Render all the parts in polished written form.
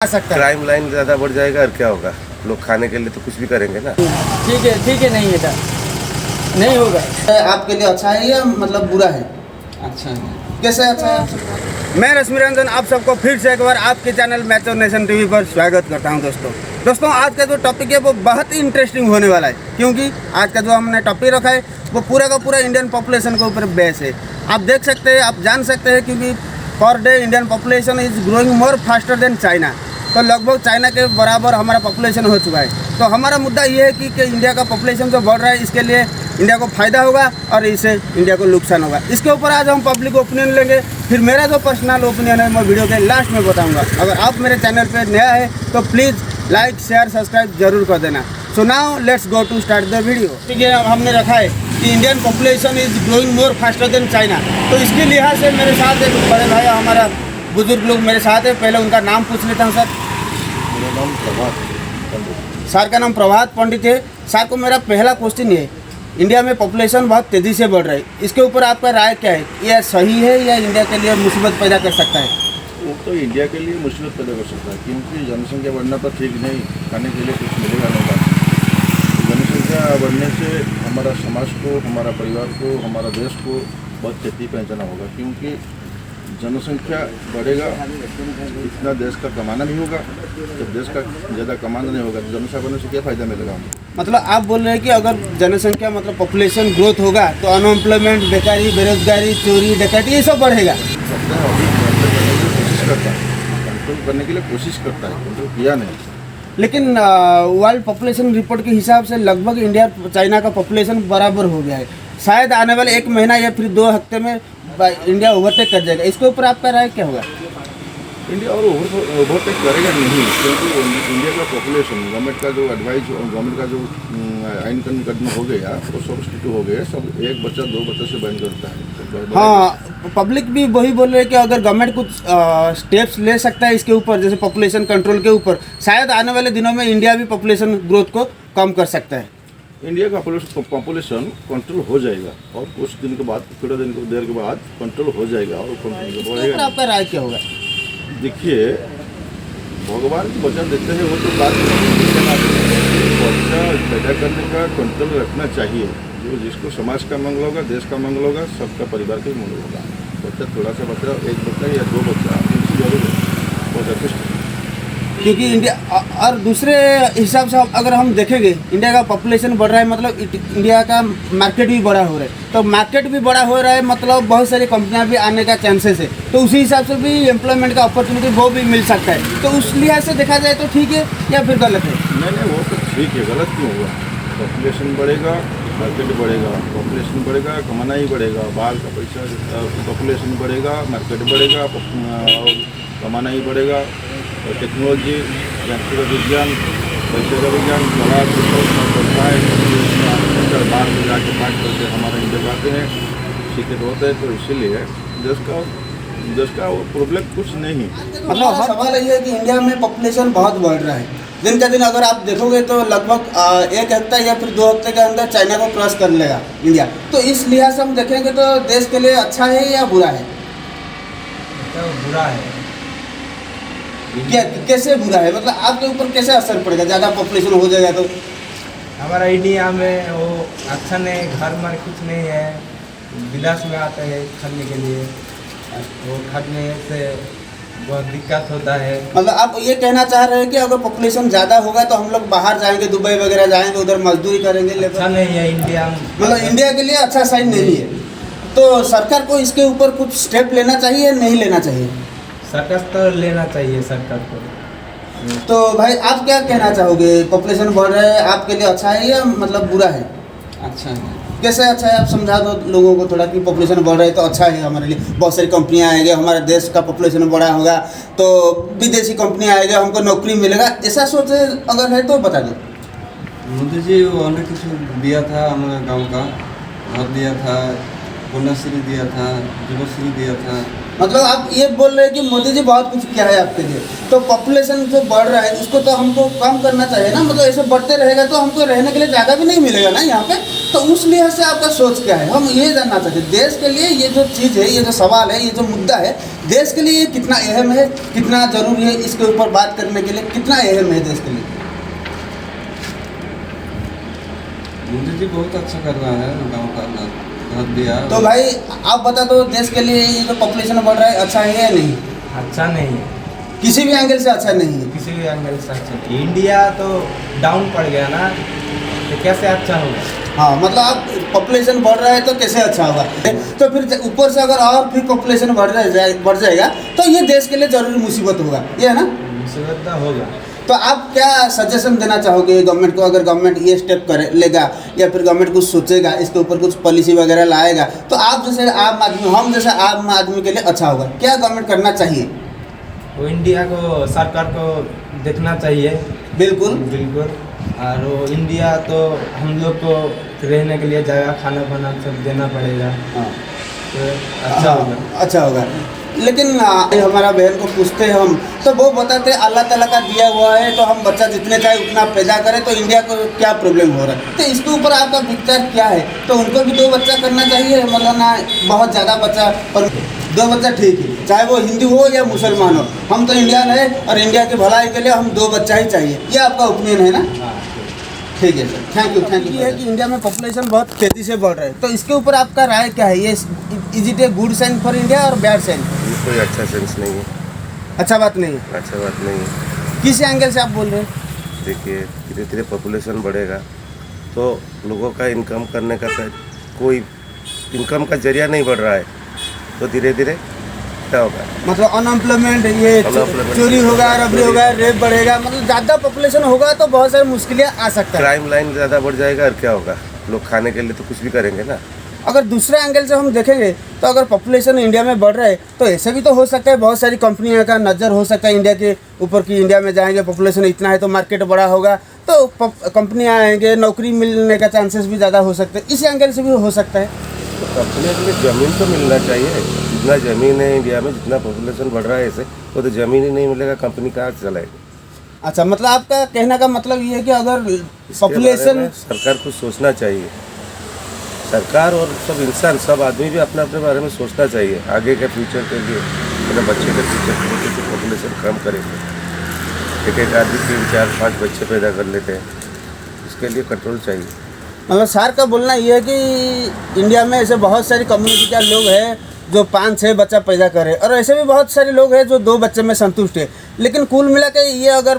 आ सकता है। Crime line ज़्यादा बढ़ जाएगा और क्या होगा, लोग खाने के लिए तो कुछ भी करेंगे ना। ठीक है, नहीं है नहीं होगा। आपके लिए अच्छा है या मतलब बुरा है? अच्छा है। कैसे अच्छा है? मैं रश्मि रंजन आप सबको फिर से एक बार आपके चैनल मैच नेशन टीवी पर स्वागत करता हूं। दोस्तों आज का जो टॉपिक है वो बहुत ही इंटरेस्टिंग होने वाला है, क्योंकि आज का जो हमने टॉपिक रखा है वो पूरा का पूरा इंडियन पॉपुलेशन के ऊपर बेस है। आप देख सकते हैं, आप जान सकते हैं, क्योंकि per day Indian population is growing more faster than China. तो लगभग चाइना के बराबर हमारा पॉपुलेशन हो चुका है। तो हमारा मुद्दा ये है कि इंडिया का पॉपुलेशन जो बढ़ रहा है इसके लिए इंडिया को फ़ायदा होगा और इससे इंडिया को नुकसान होगा। इसके ऊपर आज हम पब्लिक ओपिनियन लेंगे। फिर मेरा जो पर्सनल ओपिनियन है मैं वीडियो के लास्ट में बताऊंगा। अगर आप मेरे चैनल पर नया है तो प्लीज़ लाइक शेयर सब्सक्राइब जरूर कर देना। So now let's go to start the video. ठीक है, हमने रखा है कि Indian population is growing more faster than China. तो इसके लिहाज से मेरे साथ एक बड़े भाई हमारा बुजुर्ग लोग मेरे साथ है। पहले उनका नाम पूछ लेता हूँ। सर मेरा नाम प्रभात पंडित। सर का नाम प्रभात पंडित है। सर को मेरा पहला क्वेश्चन ये है, इंडिया में पॉपुलेशन बहुत तेज़ी से बढ़ रही है, इसके ऊपर आपका राय क्या है? यह सही है या इंडिया के लिए मुसीबत पैदा कर सकता है? वो तो इंडिया के लिए मुसीबत पैदा कर सकता है, क्योंकि जनसंख्या बढ़ना तो ठीक नहीं, खाने के लिए कुछ मिलेगा नहीं। जनसंख्या बढ़ने से हमारा समाज को, हमारा परिवार को, हमारा देश को बहुत क्षति पहुँचाना होगा, क्योंकि जनसंख्या बढ़ेगा इतना देश का कमाना भी होगा। जब देश का ज़्यादा कमाना नहीं होगा तो जनसंख्या बढ़ने से क्या फ़ायदा मिलेगा हमें? मतलब आप बोल रहे हैं कि अगर जनसंख्या मतलब पॉपुलेशन ग्रोथ होगा तो अनएम्प्लॉयमेंट, बेकारी, बेरोजगारी, चोरी डकैती ये सब बढ़ेगा। सकता है, अभी कोशिश करता है, कंट्रोल करने के लिए कोशिश करता है, कंट्रोल किया नहीं। लेकिन वर्ल्ड पॉपुलेशन रिपोर्ट के हिसाब से लगभग इंडिया चाइना का पॉपुलेशन बराबर हो गया है। शायद आने वाले 1 महीना या फिर 2 हफ्ते में इंडिया ओवरटेक कर जाएगा। इसके ऊपर आपका राय क्या होगा? इंडिया और ओवरटेक करेगा नहीं, क्योंकि इंडिया का पॉपुलेशन, गवर्नमेंट का जो एडवाइस, गवर्नमेंट का जो आइन कदम हो गया वो सब स्थिति हो गया, सब 1 बच्चा 2 बच्चा से बैन करता है। हाँ, पब्लिक भी वही बोल रहे हैं कि अगर गवर्नमेंट कुछ स्टेप्स ले सकता है इसके ऊपर, जैसे पॉपुलेशन कंट्रोल के ऊपर, शायद आने वाले दिनों में इंडिया भी पॉपुलेशन ग्रोथ को कम कर सकता है। इंडिया का पॉपुलेशन कंट्रोल हो जाएगा और कुछ दिन के बाद, थोड़े दिन देर के बाद कंट्रोल हो जाएगा और इसके ऊपर आपका राय क्या होगा? देखिए, भगवान की वचन देते हैं वो तो बात बच्चा पैदा करने का कंट्रोल रखना चाहिए। जो जिसको समाज का मंगल होगा, देश का मंगल होगा, सबका परिवार का मंगल होगा। बच्चा थोड़ा सा बच्चा, 1 बच्चा या 2 बच्चा जरूर बहुत यथेष्ट, क्योंकि इंडिया और दूसरे हिसाब से अगर हम देखेंगे इंडिया का पॉपुलेशन बढ़ रहा है, मतलब इंडिया का मार्केट भी बड़ा हो रहा है। तो मार्केट भी बड़ा हो रहा है मतलब बहुत सारी कंपनियां भी आने का चांसेस है। तो उसी हिसाब से भी एम्प्लॉयमेंट का अपॉर्चुनिटी वो भी मिल सकता है। तो उस लिहाज से देखा जाए तो ठीक है या फिर गलत है? नहीं, वो तो ठीक है, गलत क्यों हुआ? पॉपुलेशन बढ़ेगा, मार्केट बढ़ेगा, पॉपुलेशन बढ़ेगा, कमाना ही बढ़ेगा, बाहर का पैसा, पॉपुलेशन बढ़ेगा, मार्केट बढ़ेगा और कमाना ही बढ़ेगा। और टेक्नोलॉजी, यांत्रिक विज्ञान, पैसे का विज्ञान बड़ा बढ़ता है। बाहर में जाके पाठ करके हमारा इंडिया जाते हैं, शिक्षित होते हैं। तो इसीलिए देश का वो प्रॉब्लम कुछ नहीं। मतलब सवाल ये है कि इंडिया में पॉपुलेशन बहुत बढ़ रहा है दिन का दिन। अगर आप देखोगे तो लगभग 1 हफ्ता या फिर 2 हफ्ते के अंदर चाइना को क्रॉस कर लेगा इंडिया। तो इस लिहाज से हम देखेंगे तो देश के लिए अच्छा है या बुरा है? तो बुरा है। क्या कैसे बुरा है? मतलब आपके ऊपर कैसे असर पड़ेगा ज़्यादा पॉपुलेशन हो जाएगा तो? हमारा इंडिया में वो अच्छा नहीं, घर में कुछ नहीं है, विलास में आते हैं खाने के लिए, वो खाने से बहुत दिक्कत होता है। मतलब आप ये कहना चाह रहे हैं कि अगर पॉपुलेशन ज़्यादा होगा तो हम लोग बाहर जाएंगे, दुबई वगैरह जाएंगे, उधर मजदूरी करेंगे। अच्छा नहीं है इंडिया में, मतलब इंडिया के लिए अच्छा साइन नहीं है। तो सरकार को इसके ऊपर कुछ स्टेप लेना चाहिए या नहीं लेना चाहिए? सरकार तो लेना चाहिए सरकार को। तो भाई आप क्या कहना चाहोगे? पॉपुलेशन बढ़ रहा है आपके लिए अच्छा है या मतलब बुरा है? अच्छा है। कैसे अच्छा है? आप समझा दो लोगों को थोड़ा कि पॉपुलेशन बढ़ रहा है तो अच्छा है हमारे लिए। बहुत सारी कंपनियां आएंगी, हमारे देश का पॉपुलेशन बड़ा होगा तो विदेशी कंपनियां आएंगी, हमको नौकरी मिलेगा। ऐसा सोच अगर है तो बता दो। मोदी जी वो अनेक किसी दिया था, हमारे गांव का घर दिया था, कन्याश्री दिया था, युवश्री दिया था, मतलब आप ये बोल रहे हैं कि मोदी जी बहुत कुछ किया है आपके लिए, तो पॉपुलेशन जो बढ़ रहा है उसको तो हमको कम करना चाहिए ना। मतलब ऐसे बढ़ते रहेगा तो हमको रहने के लिए जगह भी नहीं मिलेगा ना यहाँ पे। तो उस लिहाज से आपका सोच क्या है, हम ये जानना चाहते हैं। देश के लिए ये जो चीज़ है, ये जो सवाल है, ये जो मुद्दा है, देश के लिए कितना अहम है, कितना जरूरी है, इसके ऊपर बात करने के लिए कितना अहम है देश के लिए। मोदी जी बहुत अच्छा कर रहा है, गाँव का घर दिया। तो भाई आप बता दो, देश के लिए ये जो पॉपुलेशन बढ़ रहा है अच्छा है या नहीं? अच्छा नहीं है, किसी भी एंगल से अच्छा नहीं है। किसी भी एंगल से अच्छा नहीं। इंडिया तो डाउन पड़ गया ना, तो कैसे अच्छा होगा? हाँ, मतलब आप पॉपुलेशन बढ़ रहा है तो कैसे अच्छा होगा। तो फिर ऊपर से अगर और फिर पॉपुलेशन बढ़ जाएगा तो ये देश के लिए जरूरी मुसीबत होगा, ये है ना। मुसीबत तो होगा। तो आप क्या सजेशन देना चाहोगे गवर्नमेंट को? अगर गवर्नमेंट ये स्टेप करे लेगा या फिर गवर्नमेंट कुछ सोचेगा, इसके ऊपर कुछ पॉलिसी वगैरह लाएगा, तो आप जैसे आम आदमी, हम जैसे आम आदमी के लिए अच्छा होगा। क्या गवर्नमेंट करना चाहिए? वो इंडिया को, सरकार को देखना चाहिए। बिल्कुल बिल्कुल। और वो इंडिया तो हम लोग को रहने के लिए जगह, खाना बना सब देना पड़ेगा, हाँ, तो अच्छा होगा। अच्छा होगा। लेकिन हमारा बहन को पूछते हैं हम, तो वो बताते हैं अल्लाह ताला का दिया हुआ है, तो हम बच्चा जितने चाहे उतना पैदा करें, तो इंडिया को क्या प्रॉब्लम हो रहा है। तो इसके ऊपर आपका विचार क्या है? तो उनको भी 2 बच्चा करना चाहिए, मतलब ना बहुत ज़्यादा बच्चा, पर 2 बच्चा ठीक है, चाहे वो हिंदू हो या मुसलमान हो। हम तो इंडियन है और इंडिया की भलाई के लिए हम 2 बच्चा ही चाहिए, ये आपका ओपिनियन है ना? ठीक है सर, थैंक यू। ये है कि इंडिया में पॉपुलेशन बहुत तेज़ी से बढ़ रहा है, तो इसके ऊपर आपका राय क्या है? ये is it a good sign for India और बैड साइन? ये कोई अच्छा सेंस नहीं है, अच्छा बात नहीं है। अच्छा बात नहीं है। किस एंगल से आप बोल रहे हैं? देखिए, धीरे धीरे पॉपुलेशन बढ़ेगा तो लोगों का इनकम करने का कोई इनकम का जरिया नहीं बढ़ रहा है, तो धीरे धीरे क्या होगा? मतलब अनएम्प्लॉयमेंट, ये Unemployment चोरी होगा, रबरी होगा, रेप बढ़ेगा। मतलब ज़्यादा पॉपुलेशन होगा तो बहुत सारी मुश्किलें आ सकता है। क्राइम लाइन ज़्यादा बढ़ जाएगा और क्या होगा? लोग खाने के लिए तो कुछ भी करेंगे ना। अगर दूसरे एंगल से हम देखेंगे तो अगर पॉपुलेशन इंडिया में बढ़ रहा है तो ऐसे भी तो हो सकता है, बहुत सारी कंपनियों का नज़र हो सकता है इंडिया के ऊपर कि इंडिया में जाएंगे, पॉपुलेशन इतना है तो मार्केट बड़ा होगा, तो कंपनियाँ आएंगे, नौकरी मिलने का चांसेस भी ज़्यादा हो सकते हैं। इस एंगल से भी हो सकता है। तो कंपनी के लिए ज़मीन तो मिलना चाहिए। जितना ज़मीन है इंडिया में, जितना पॉपुलेशन बढ़ रहा है ऐसे, वो तो ज़मीन ही नहीं मिलेगा, कंपनी कहाँ से चलाएगी? अच्छा, मतलब आपका कहने का मतलब ये है कि अगर पॉपुलेशन, सरकार को सोचना चाहिए। सरकार और सब इंसान, सब आदमी भी अपने अपने बारे में सोचना चाहिए, आगे के फ्यूचर के लिए, अपने बच्चे के फ्यूचर के लिए। तो पॉपुलेशन कम करेंगे, एक आदमी 3, 4, 5 बच्चे पैदा कर लेते हैं, इसके लिए कंट्रोल चाहिए। मतलब सर का बोलना ये है कि इंडिया में ऐसे बहुत सारी कम्युनिटी के लोग हैं जो 5-6 बच्चा पैदा करे, और ऐसे भी बहुत सारे लोग हैं जो 2 बच्चे में संतुष्ट है। लेकिन कुल मिला के ये अगर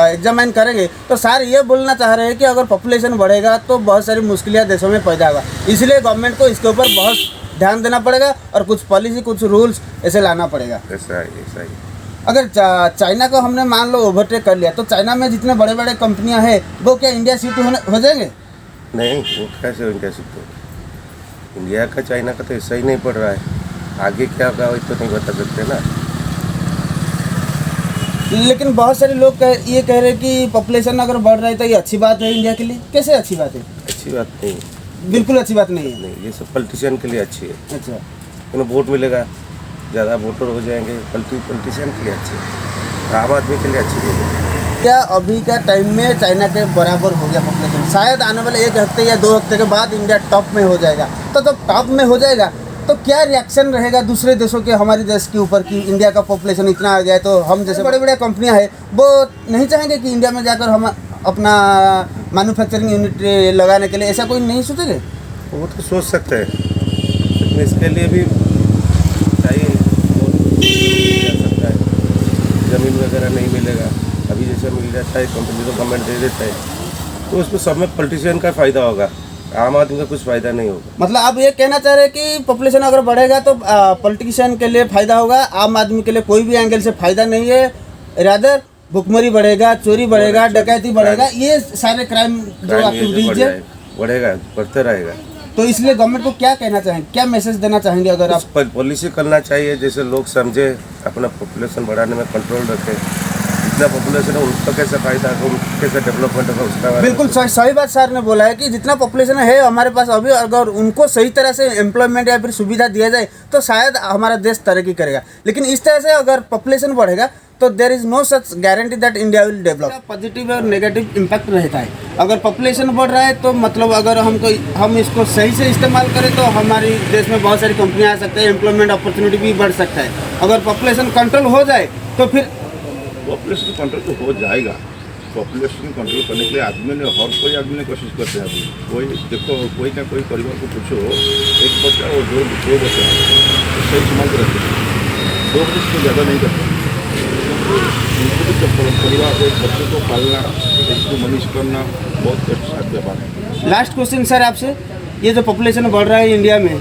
एग्जामिन करेंगे तो सर ये बोलना चाह रहे हैं कि अगर पॉपुलेशन बढ़ेगा तो बहुत सारी मुश्किलें देशों में पैदा होगा, इसलिए गवर्नमेंट को इसके ऊपर बहुत ध्यान देना पड़ेगा और कुछ पॉलिसी, कुछ रूल्स ऐसे लाना पड़ेगा। ऐसा ही। अगर चाइना को हमने मान लो ओवरटेक कर लिया, तो चाइना में जितने बड़े बड़े कंपनियां हैं वो क्या इंडिया शिफ्ट हो जाएंगे? नहीं, वो कैसे इंडिया शिफ्ट होगा? इंडिया का चाइना का तो ऐसा ही नहीं पड़ रहा है, आगे क्या होगा वो तो नहीं बता सकते ना। लेकिन बहुत सारे लोग ये कह रहे हैं कि पॉपुलेशन अगर बढ़ रहा है तो ये अच्छी बात है इंडिया के लिए। कैसे अच्छी बात है? अच्छी बात नहीं है, बिल्कुल अच्छी बात नहीं है। नहीं, ये सब पॉलिटिशियन के लिए अच्छी है। अच्छा, उन्हें वोट मिलेगा, ज़्यादा वोटर हो जाएंगे, पॉलिटिशियन के लिए अच्छी है, आम आदमी के लिए अच्छी नहीं है। क्या अभी का टाइम में चाइना के बराबर हो गया पॉपुलेशन? शायद आने वाले 1 हफ्ते या 2 हफ्ते के बाद इंडिया टॉप में हो जाएगा। तो जब टॉप में हो जाएगा तो क्या रिएक्शन रहेगा दूसरे देशों के हमारे देश के ऊपर कि इंडिया का पॉपुलेशन इतना आ गया है, तो हम जैसे बड़े बड़े कंपनियां हैं वो नहीं चाहेंगे कि इंडिया में जाकर हम अपना मैन्युफैक्चरिंग यूनिट लगाने के लिए? ऐसा कोई नहीं सोचेंगे? वो तो सोच सकते हैं, लेकिन इसके लिए भी चाहिए सकता है, ज़मीन वगैरह नहीं मिलेगा। अभी जैसे मिल जाता है कंपनी को, गवर्नमेंट दे देता है, तो उसमें सब में पॉलिटिशियन का फ़ायदा होगा, आम आदमी का कुछ फ़ायदा नहीं होगा। मतलब आप ये कहना चाह रहे हैं कि पॉपुलेशन अगर बढ़ेगा तो पॉलिटिशियन के लिए फ़ायदा होगा, आम आदमी के लिए कोई भी एंगल से फ़ायदा नहीं है। रादर भुखमरी बढ़ेगा, चोरी बढ़ेगा, डकैती बढ़ेगा, ये सारे क्राइम जो एक्टिविटीज है बढ़ेगा, बढ़ते रहेगा। तो इसलिए गवर्नमेंट को क्या कहना चाहेंगे, क्या मैसेज देना चाहेंगे? अगर आप पॉलिसी करना चाहिए, जैसे लोग समझे, अपना पॉपुलेशन बढ़ाने में कंट्रोल रखें, जितना पॉपुलेशन है उसका कैसे फायदा होगा, उनका कैसे डेवलपमेंट होगा उसका बारे में बिल्कुल सही सही बात सर ने बोला है कि जितना पॉपुलेशन है हमारे पास अभी, अगर उनको सही तरह से एम्प्लॉयमेंट या फिर सुविधा दिया जाए तो शायद हमारा देश तरक्की करेगा। लेकिन इस तरह से अगर पॉपुलेशन बढ़ेगा तो there is no such guarantee that India will develop. Positive और नेगेटिव इम्पैक्ट रहता है। अगर पॉपुलेशन बढ़ रहा है तो मतलब अगर हम इसको सही से इस्तेमाल करें तो हमारी देश में बहुत सारी कंपनियाँ आ सकते हैं, एम्प्लॉयमेंट अपॉर्चुनिटी भी बढ़ सकता है। अगर पॉपुलेशन कंट्रोल हो जाए तो फिर पॉपुलेशन कंट्रोल तो हो जाएगा। पॉपुलेशन कंट्रोल करने के लिए हर कोई आदमी ने कोशिश करते हैं। अभी कोई देखो, कोई ना कोई परिवार को पूछो, एक बच्चा और दो बच्चा तो सही संभाल कर रखते हैं, 2 बच्चे से ज़्यादा नहीं करते। उनको भी परिवार एक बच्चे को पालना, उसको मनीष करना बहुत कष्टसाध्य व्यापार है। लास्ट क्वेश्चन सर आपसे, ये जो पॉपुलेशन बढ़ रहा है इंडिया में,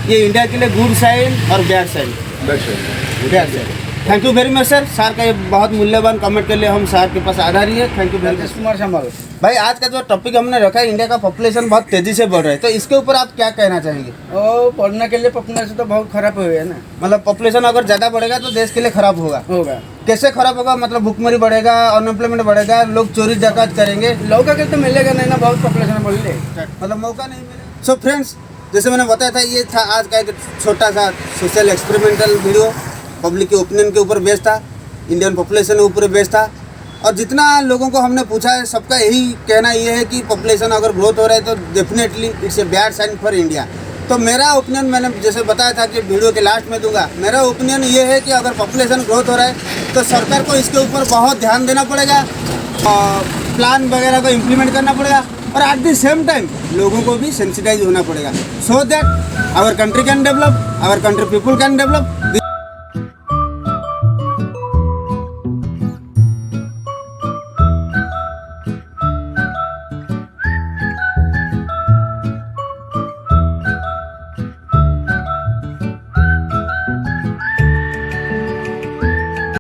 ये इंडिया के लिए गुड साइन और bad sign? Bad sign. Thank you very much sir. Sir का ये बहुत मूल्यवान कमेंट के लिए हम सर के पास आधार ही है। Thank you very much. Kumar संभाल भाई आज का जो टॉपिक हमने रखा है, इंडिया का पॉपुलेशन बहुत तेजी से बढ़ रहा है, तो इसके ऊपर आप क्या कहना चाहेंगे? और पढ़ने के लिए पॉपुलेशन तो बहुत खराब हुई है ना। मतलब पॉपुलेशन अगर ज़्यादा बढ़ेगा तो देश के लिए खराब होगा। कैसे खराब होगा? मतलब भुखमरी बढ़ेगा, अनएम्प्लॉयमेंट बढ़ेगा, लोग चोरी डकैत करेंगे, लोगों के तो मिलेगा नहीं ना, बहुत पॉपुलेशन बढ़ रही है, मतलब मौका नहीं मिलेगा। सो फ्रेंड्स, जैसे मैंने बताया था, ये था आज का एक छोटा सा सोशल एक्सपेरिमेंटल वीडियो। पब्लिक के ओपिनियन के ऊपर बेस्ड था, इंडियन पॉपुलेशन के ऊपर बेस्ड था, और जितना लोगों को हमने पूछा है सबका यही कहना ये है कि पॉपुलेशन अगर ग्रोथ हो रहा है तो definitely it's a bad sign for India. तो मेरा ओपिनियन मैंने जैसे बताया था कि वीडियो के लास्ट में दूंगा, मेरा ओपिनियन ये है कि अगर पॉपुलेशन ग्रोथ हो रहा है तो सरकार को इसके ऊपर बहुत ध्यान देना पड़ेगा, प्लान वगैरह को इम्प्लीमेंट करना पड़ेगा, और एट द सेम टाइम लोगों को भी सेंसिटाइज होना पड़ेगा, so that our country can develop, our country people can develop.